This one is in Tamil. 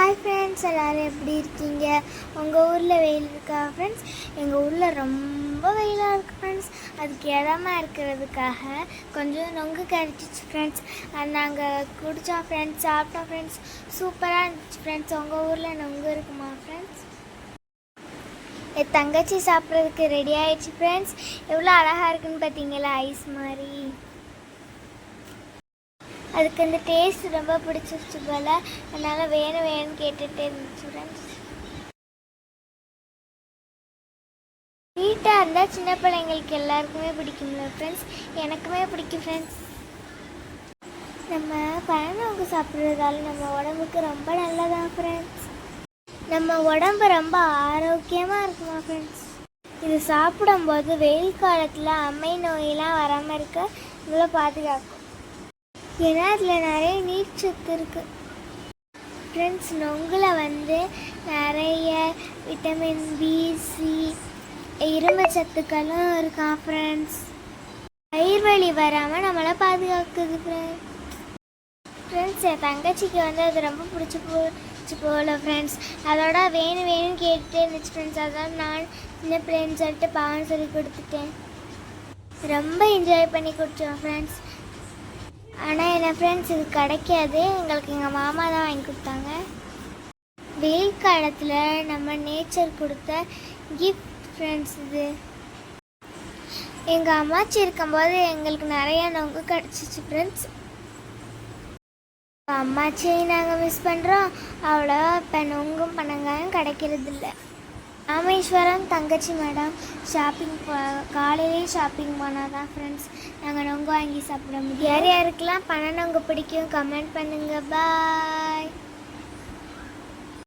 ஹாய் ஃப்ரெண்ட்ஸ், எல்லோரும் எப்படி இருக்கீங்க? உங்கள் ஊரில் வெயில் இருக்கா ஃப்ரெண்ட்ஸ்? எங்கள் ஊரில் ரொம்ப வெயிலாக இருக்குது ஃப்ரெண்ட்ஸ். அதுக்கு இடமா இருக்கிறதுக்காக கொஞ்சம் நொங்கு கரைச்சிச்சு ஃப்ரெண்ட்ஸ். அது நாங்கள் குடித்தோம் ஃப்ரெண்ட்ஸ், சாப்பிட்டோம் ஃப்ரெண்ட்ஸ். சூப்பராக இருந்துச்சு ஃப்ரெண்ட்ஸ். உங்கள் ஊரில் நொங்கு இருக்குமா ஃப்ரெண்ட்ஸ்? என் தங்கச்சி சாப்பிட்றதுக்கு ரெடி ஆகிடுச்சு ஃப்ரெண்ட்ஸ். எவ்வளோ அழகாக இருக்குன்னு பார்த்தீங்களா, ஐஸ் மாதிரி. அதுக்கு அந்த டேஸ்ட் ரொம்ப பிடிச்சிருச்சு போல், அதனால் வேணும்னு கேட்டுகிட்டே இருந்துச்சு ஃப்ரெண்ட்ஸ். ஸ்வீட்டாக இருந்தால் சின்ன பிள்ளைங்களுக்கு எல்லாருக்குமே பிடிக்கும்ல ஃப்ரெண்ட்ஸ், எனக்குமே பிடிக்கும் ஃப்ரெண்ட்ஸ். நம்ம பழநொங்கு சாப்பிட்றதால நம்ம உடம்புக்கு ரொம்ப நல்லதான் ஃப்ரெண்ட்ஸ். நம்ம உடம்பு ரொம்ப ஆரோக்கியமாக இருக்குமா ஃப்ரெண்ட்ஸ். இது சாப்பிடும்போது வெயில் காலத்தில் அம்மை நோயெல்லாம் வராமல் இருக்க இவ்வளோ பாதுகாக்கும். ஏன்னா அதில் நிறைய நீர் சத்து இருக்குது ஃப்ரெண்ட்ஸ். நொங்கில் நிறைய விட்டமின் பி, சி, இரும்பு சத்துக்களும் இருக்கா ஃப்ரெண்ட்ஸ். வயிறு வலி வராமல் நம்மளை பாதுகாக்குது ஃப்ரெண்ட்ஸ். என் தங்கச்சிக்கு அது ரொம்ப பிடிச்சி போகல ஃப்ரெண்ட்ஸ். அதோட வேணும் கேட்டுகிட்டே இருந்துச்சு ஃப்ரெண்ட்ஸ். அதோட நான் சின்ன பிள்ளைன்னு சொல்லிட்டு பாவம் சொல்லி கொடுத்துட்டேன். ரொம்ப என்ஜாய் பண்ணி குடித்தோம் ஃப்ரெண்ட்ஸ். ஆனால் என்ன ஃப்ரெண்ட்ஸ், இது கிடைக்காது, எங்களுக்கு எங்கள் மாமா தான் வாங்கி கொடுத்தாங்க. வெயில் காலத்தில் நம்ம நேச்சர் கொடுத்த கிஃப்ட் ஃப்ரெண்ட்ஸ் இது. எங்கள் அம்மாச்சி இருக்கும்போது எங்களுக்கு நிறையா நொங்கு கிடச்சிச்சு ஃப்ரெண்ட்ஸ். அம்மாச்சியை நாங்கள் மிஸ் பண்ணுறோம். அவ்வளோ இப்போ நொங்கும் பனங்காயும் கிடைக்கிறது இல்லை. ராமேஸ்வரம் தங்கச்சி மேடம் காலையிலே ஷாப்பிங் போனால் தான் ஃப்ரெண்ட்ஸ் நாங்கள் நொங்கு வாங்கி சாப்பிட முடியும். யார் யாருக்கெல்லாம் பனை நொங்கு பிடிக்கும் கமெண்ட் பண்ணுங்கள். பாய்.